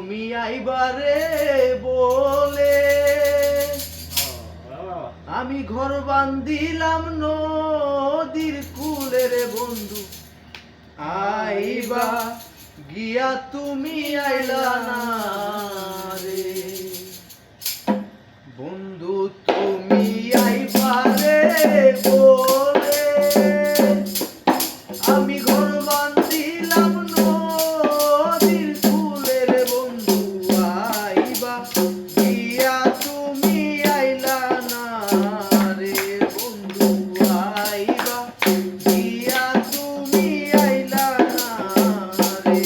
তুমি আইবারে বলে আমি ঘর বান্ধিলাম নদীর কূলে রে বন্ধু আইবা গিয়া তুমি আইলা না রে বন্ধু তুমি আইবা রে বলে আমি ঘর বান্ধিলাম নদীর কূলে রে বন্ধু আইবা গিয়া তুমি আইলা না রে বন্ধু আইবা গিয়া তুমি আইলা না রে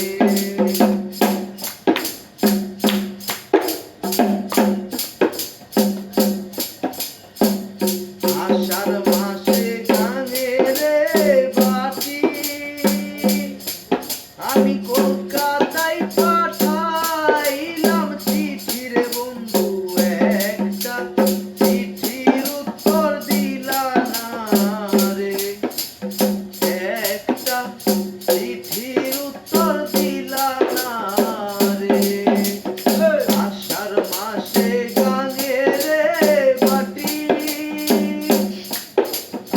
আষাঢ় মাসে গানে রে বাতি আমি কলকাতায় পাঠাইলাম চিঠি রে বন্ধু একটা চিঠির উত্তর দিলা না রে একটা চিঠির উত্তর দিলা না রে আষাঢ় মাসে গানে রে বাটি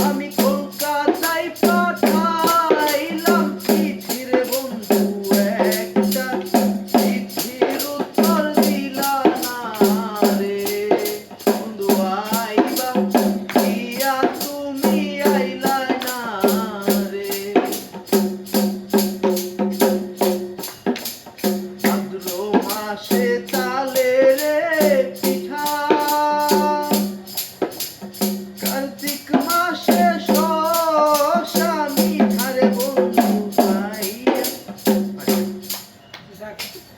আমি কলকাতায় পাঠাইলাম চিঠি রে বন্ধু একটা চিঠির উত্তর দিলা না রে বন্ধু আইবা গিয়া তুমি আইলা না রে ভাদ্র মাসে